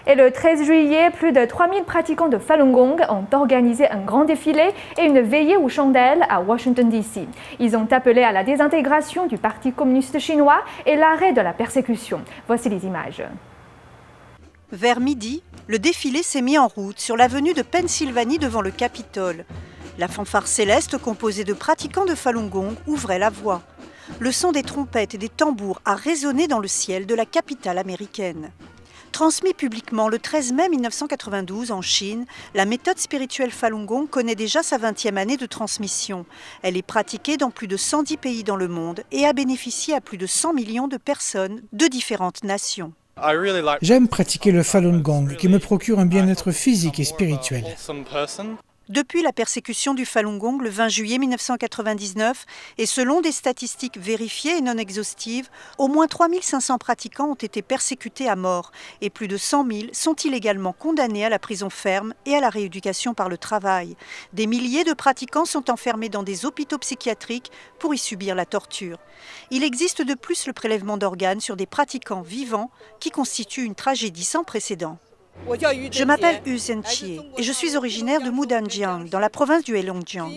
Et le 13 juillet, plus de 3000 pratiquants de Falun Gong ont organisé un grand défilé et une veillée aux chandelles à Washington, D.C. Ils ont appelé à la désintégration du Parti communiste chinois et l'arrêt de la persécution. Voici les images. Vers midi, le défilé s'est mis en route sur l'avenue de Pennsylvanie devant le Capitole. La fanfare céleste composée de pratiquants de Falun Gong ouvrait la voie. Le son des trompettes et des tambours a résonné dans le ciel de la capitale américaine. Transmis publiquement le 13 mai 1992 en Chine, la méthode spirituelle Falun Gong connaît déjà sa 20e année de transmission. Elle est pratiquée dans plus de 110 pays dans le monde et a bénéficié à plus de 100 millions de personnes de différentes nations. J'aime pratiquer le Falun Gong qui me procure un bien-être physique et spirituel. Depuis la persécution du Falun Gong le 20 juillet 1999, et selon des statistiques vérifiées et non exhaustives, au moins 3500 pratiquants ont été persécutés à mort et plus de 100 000 sont illégalement condamnés à la prison ferme et à la rééducation par le travail. Des milliers de pratiquants sont enfermés dans des hôpitaux psychiatriques pour y subir la torture. Il existe de plus le prélèvement d'organes sur des pratiquants vivants qui constitue une tragédie sans précédent. Je m'appelle Hu Zhenqi et je suis originaire de Mudanjiang, dans la province du Heilongjiang.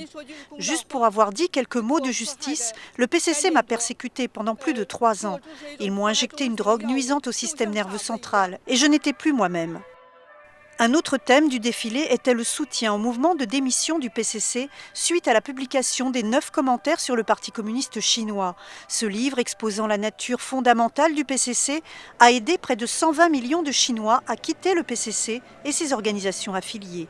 Juste pour avoir dit quelques mots de justice, le PCC m'a persécuté pendant plus de 3 ans. Ils m'ont injecté une drogue nuisante au système nerveux central et je n'étais plus moi-même. Un autre thème du défilé était le soutien au mouvement de démission du PCC suite à la publication des 9 commentaires sur le Parti communiste chinois. Ce livre, exposant la nature fondamentale du PCC, a aidé près de 120 millions de Chinois à quitter le PCC et ses organisations affiliées.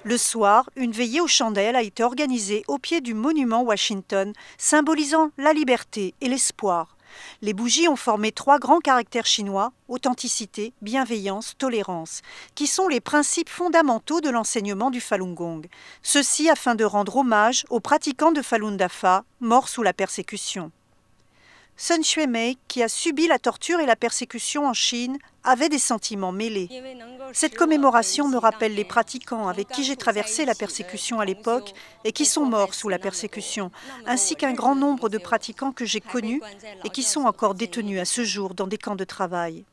Le soir, une veillée aux chandelles a été organisée au pied du monument Washington, symbolisant la liberté et l'espoir. Les bougies ont formé 3 grands caractères chinois, authenticité, bienveillance, tolérance, qui sont les principes fondamentaux de l'enseignement du Falun Gong. Ceci afin de rendre hommage aux pratiquants de Falun Dafa, morts sous la persécution. Sun Xuemei, qui a subi la torture et la persécution en Chine, avait des sentiments mêlés. Cette commémoration me rappelle les pratiquants avec qui j'ai traversé la persécution à l'époque et qui sont morts sous la persécution, ainsi qu'un grand nombre de pratiquants que j'ai connus et qui sont encore détenus à ce jour dans des camps de travail.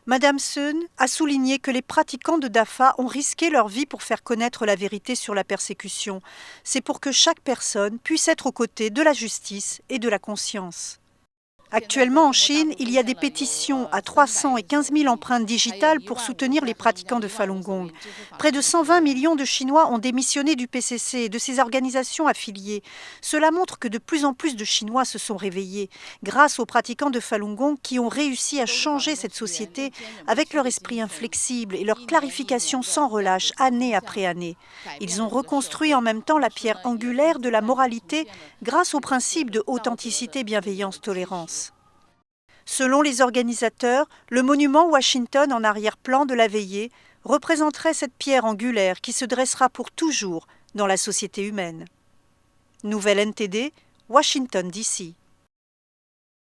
Madame Sun a souligné que les pratiquants de Dafa ont risqué leur vie pour faire connaître la vérité sur la persécution. C'est pour que chaque personne puisse être aux côtés de la justice et de la conscience. Actuellement en Chine, il y a des pétitions à 300 et 15 000 empreintes digitales pour soutenir les pratiquants de Falun Gong. Près de 120 millions de Chinois ont démissionné du PCC et de ses organisations affiliées. Cela montre que de plus en plus de Chinois se sont réveillés grâce aux pratiquants de Falun Gong qui ont réussi à changer cette société avec leur esprit inflexible et leur clarification sans relâche année après année. Ils ont reconstruit en même temps la pierre angulaire de la moralité grâce au principe de authenticité, bienveillance, tolérance. Selon les organisateurs, le monument Washington en arrière-plan de la veillée représenterait cette pierre angulaire qui se dressera pour toujours dans la société humaine. Nouvelle NTD, Washington, D.C.